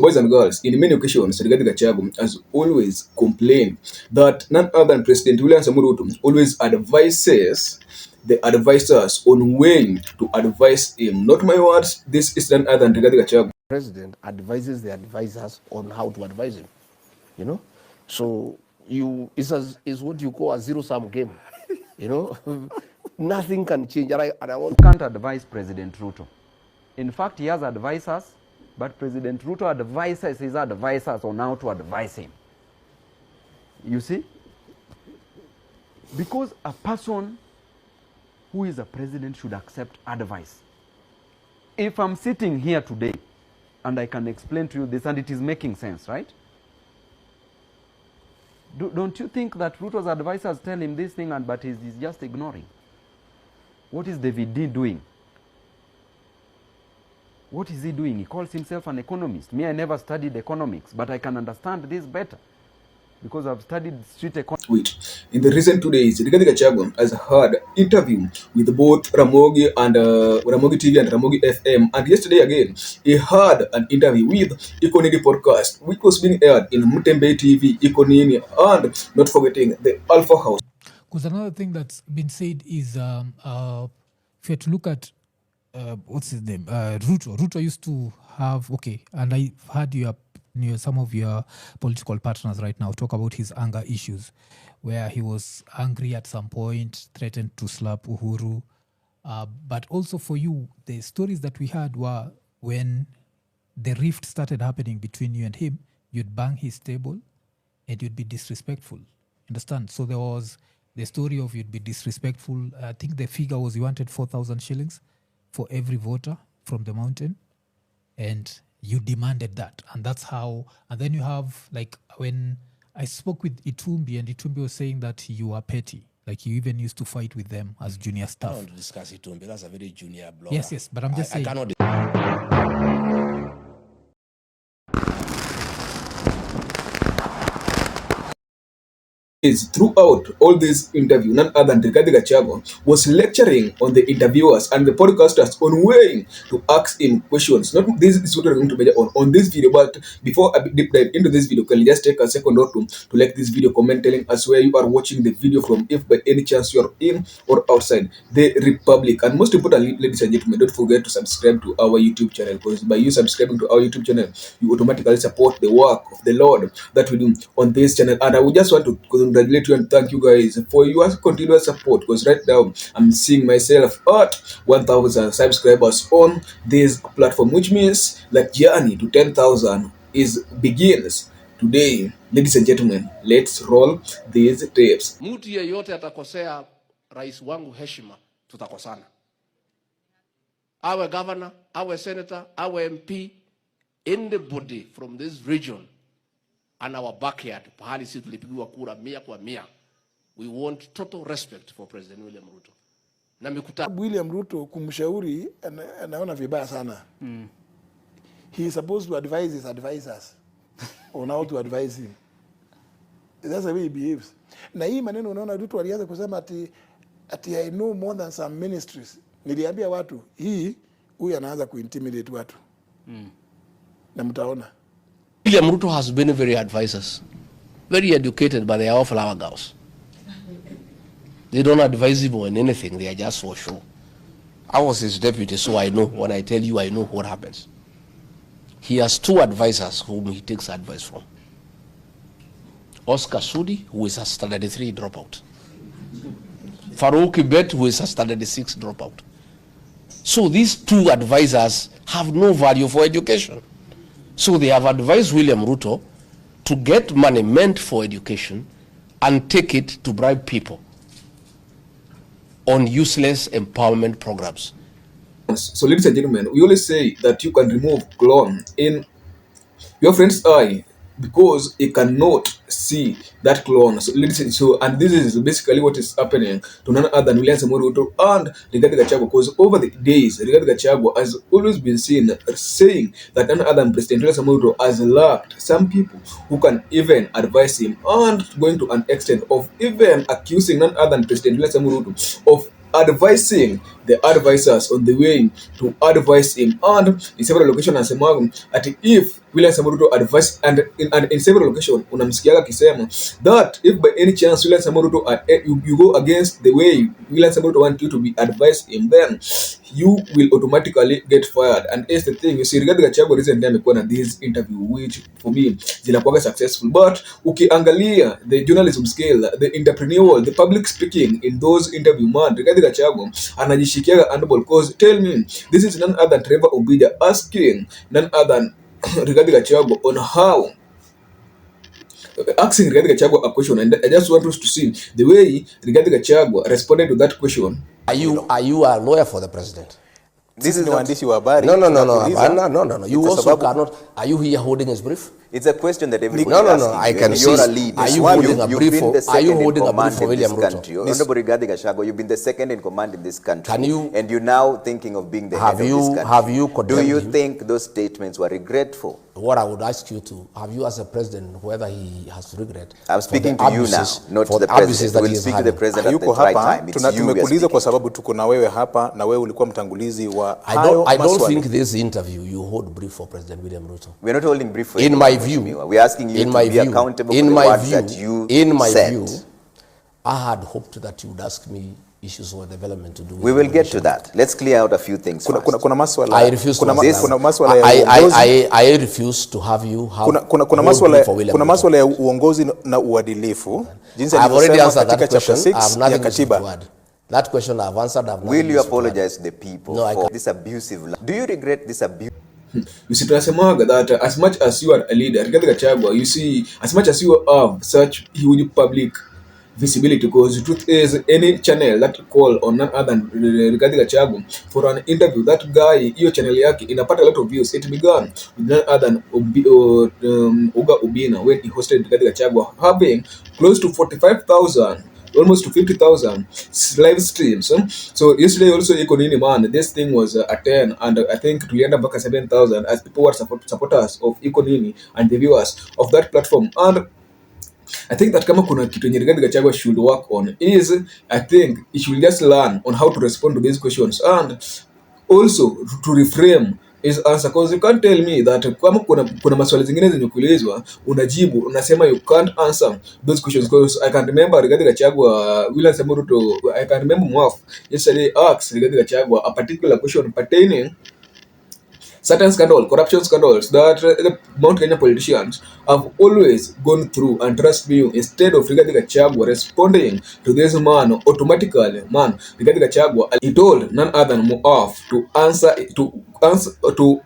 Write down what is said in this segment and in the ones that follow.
Boys and girls, in many occasions, Rigathi Gachagua has always complained that none other than President William Samoei Ruto always advises the advisors on when to advise him. Not my words, this is none other than Rigathi Gachagua. President advises the advisors on how to advise him, you know. So it's what you call a zero-sum game, you know. Nothing can change. And I want can't advise President Ruto. In fact, he has advisors, but President Ruto advises his advisors on how to advise him. You see? Because a person who is a president should accept advice. If I'm sitting here today and I can explain to you this and it is making sense, right? Don't you think that Ruto's advisors tell him this thing but he's just ignoring? What is David D doing? What is he doing? He calls himself an economist. Me, I never studied economics, but I can understand this better because I've studied street economics. Wait, in the recent 2 days, Rigathi Gachagua has had interview with both Ramogi and Ramogi TV and Ramogi FM, and yesterday again he had an interview with Ikonini podcast, which was being aired in Mutembe TV, Ikonini, and not forgetting the Alpha House. Because another thing that's been said is, if you had to look at what's his name, Ruto used to have, okay, and I've heard some of your political partners right now talk about his anger issues, where he was angry at some point, threatened to slap Uhuru. But also for you, the stories that we had were when the rift started happening between you and him, you'd bang his table and you'd be disrespectful. Understand? So there was the story of you'd be disrespectful. I think the figure was you wanted 4,000 shillings for every voter from the mountain, and you demanded that. And that's how, and then you have, like, when I spoke with Itumbi, and Itumbi was saying that you are petty. Like, you even used to fight with them as junior staff. I don't want to discuss Itumbi. That's a very junior blogger. Yes, but I'm just saying. I cannot. Is throughout all this interview, none other than Rigathi Gachagua was lecturing on the interviewers and the podcasters on way to ask him questions. Not this is what we're going to measure on this video, but before I deep dive into this video, can you just take a second or two to like this video, comment telling us where you are watching the video from, if by any chance you are in or outside the Republic. And most importantly, ladies and gentlemen, don't forget to subscribe to our YouTube channel, because by you subscribing to our YouTube channel, you automatically support the work of the Lord that we do on this channel. And I would just want to congratulate you and thank you guys for your continuous support, because right now I'm seeing myself at 1,000 subscribers on this platform, which means that journey to 10,000 begins today. Ladies and gentlemen, let's roll these tapes. Mtu yeyote atakosea rais wangu heshima, tutakosana. Awe governor, awe senator, awe MP, anybody from this region and our backyard, pahali sisi tulipigiwa kura 100 kwa 100. We want total respect for President William Ruto. Na William Ruto kumshauri anaona vibaya sana. He is supposed to advise his advisors on how to advise him. That's the way he behaves. Na hii maneno unaona Ruto alianza kusema ati I know more than some ministries. Niliambia watu, huyu anaanza kuintimidate watu. Na mtaona. William Ruto has been very advisors, very educated, but they are all flower girls. They don't advise him on anything. They are just for show. I was his deputy, so I know. When I tell you, I know what happens. He has 2 advisors whom he takes advice from. Oscar Sudi, who is a standard 3 dropout. Farouk Kibet, who is a standard 6 dropout. So these 2 advisors have no value for education. So they have advised William Ruto to get money meant for education and take it to bribe people on useless empowerment programs. So, ladies and gentlemen, we always say that you can remove clone in your friend's eye because he cannot see that clone. So, and this is basically what is happening to none other than William Samoei Ruto and Rigathi Gachagua, because over the days, Rigathi Gachagua has always been seen saying that none other than President William Samoei Ruto has lacked some people who can even advise him, and going to an extent of even accusing none other than President William Samoei Ruto of advising the advisors on the way to advise him. And in several locations, as that if William Samoei Ruto advised, and in several occasions unamsikiaga akisema that if by any chance William Samoei Ruto you go against the way William Samoei Ruto want you to be advised him, then you will automatically get fired. And here's the thing, you see, Rigathi Gachagua recently amekuwa na this interview which for me zinakuwa successful, but ukiangalia the journalism scale, the entrepreneurial, the public speaking in those interview, man, Rigathi Gachagua anajishikiaga handball, cause tell me, this is none other than Trevor Obija asking none other than Rigathi Gachagua on how asking Rigathi Gachagua a question, and I just want us to see the way Rigathi Gachagua responded to that question. Are you a lawyer for the president? This is waandishi wa habari. No. You also cannot. Are you here holding his brief? It's a question that everybody No. I can see. You're a lead. Are you holding a brief for William Ruto? Honorable Rigathi Gachagua, you've been the second in command in this country. Can you? And you're now thinking of being the head of this country. Have you condemned Do you him? think those statements were regretful? What I would ask you to have you as a president, whether he has regret. I'm speaking to you now, not to the president. We'll speak to the president at the Yuko right hapa, time. It's you we are tumekuuliza speaking. kwa sababu tuko na wewe hapa na wewe ulikuwa mtangulizi wa I hayo don't maswali. think this interview you hold brief for President William Ruto. We're not holding brief for In you, my view, we're asking you to be accountable for the words that you said. I had hoped that you would ask me issues of development to do. We will get to that. Let's clear out a few things first. Kuna maswala. I refuse to. Kuna maswala ya uongozi. I refuse to have you have. Kuna maswala ya uongozi na uadilifu. Jinsi alivyosema katika chapter 6 ya katiba. That question I've answered. Will you apologize to the people No, for this abusive? Do you regret this abuse? You see, tunasemaga that as much as you are a leader, Rigathi Gachagua, you see, as much as you have such huge public visibility, because the truth is, any channel that call on none other than Rigathi Gachagua for an interview, that guy, hiyo channel yake inapata a lot of views. It began with none other than Oga Obina when he hosted Rigathi Gachagua, having close to 45,000, almost to 50,000 live streams. So yesterday also iko nini man, this thing was at 10, and I think tulienda mpaka 7,000 as people were supporters of iko nini and the viewers of that platform. And I think that kama kuna kitu yenye Rigathi Gachagua should work on is, I think he should just learn on how to respond to these questions, and also to reframe his answer, because you can't tell me that kama kuna maswali zingine zenye kuulizwa unajibu unasema you can't answer those questions. Because I can remember Rigathi Gachagua, William Samoei Ruto, I can remember Mwaf yesterday asked Rigathi Gachagua a particular question pertaining certain corruption scandals that the Mount Kenya politicians have always gone through, and trust me, instead of Rigathi Gachagua responding to this man automatically, Rigathi Gachagua, he told none other than Moaf to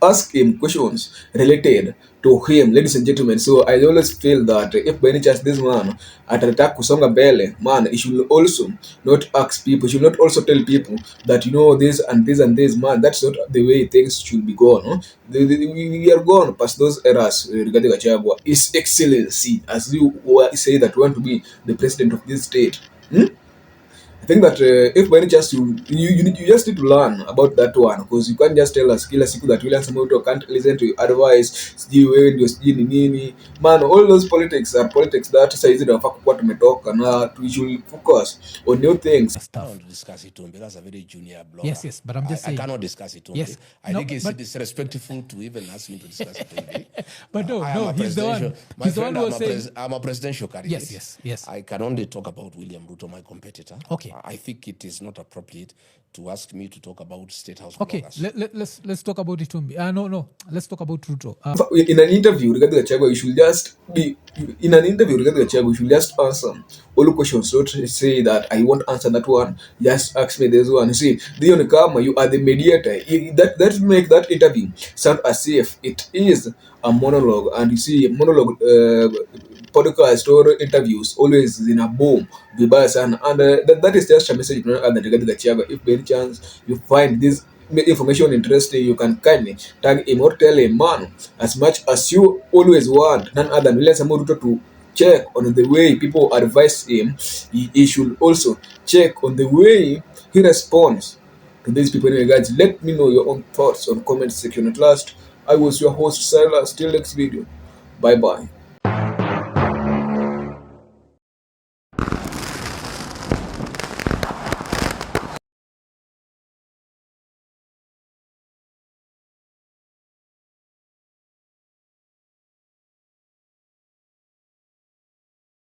ask him questions related to him, ladies and gentlemen. So I always feel that if by any chance this man atataka kusonga mbele, he should also not ask people, should not also tell people that this and this and this, that's not the way things should be gone. We are gone past those eras. Rigathi Gachagua, His Excellency, as you say that you want to be the president of this state. I think that if by any chance you just need to learn about that one, because you can't just tell us kila siku that William Samoei Ruto can't listen to your advice, sijui wewe ndio sijui ni nini. All those politics are politics that saizi ndio kwa tumetoka, na we should focus on new things. I don't discuss it, that's a very junior blogger. Yes, but I'm just saying. I cannot discuss it. Yes. I think it's disrespectful to even ask me to discuss it. But no, he's the one. My He's friend, the one who was saying. I'm a presidential candidate. Yes. I can only talk about William Ruto, my competitor. Okay. I think it is not appropriate to ask me to talk about State House Okay, bloggers. let's talk about it. No. Let's talk about Ruto. In an interview, Rigathi Gachagua, you should just be in an interview. Rigathi Gachagua, you should just answer all the questions. Don't say that I won't answer that one. Just ask me this one. See, Dion Kama, you are the mediator. That make that interview sound as if it is a monologue, and you see monologue podcast or interviews always in a boom vibaya sana, and that is just a message to Rigathi Gachagua. If by any chance you find this information interesting, you can kindly tag him or tell him, as much as you always want none other than William Samoei Ruto to check on the way people advise him, he should also check on the way he responds to these people. Anyway, guys, let me know your own thoughts on comment section. At last, I was your host, Silas. Till next video. Bye bye.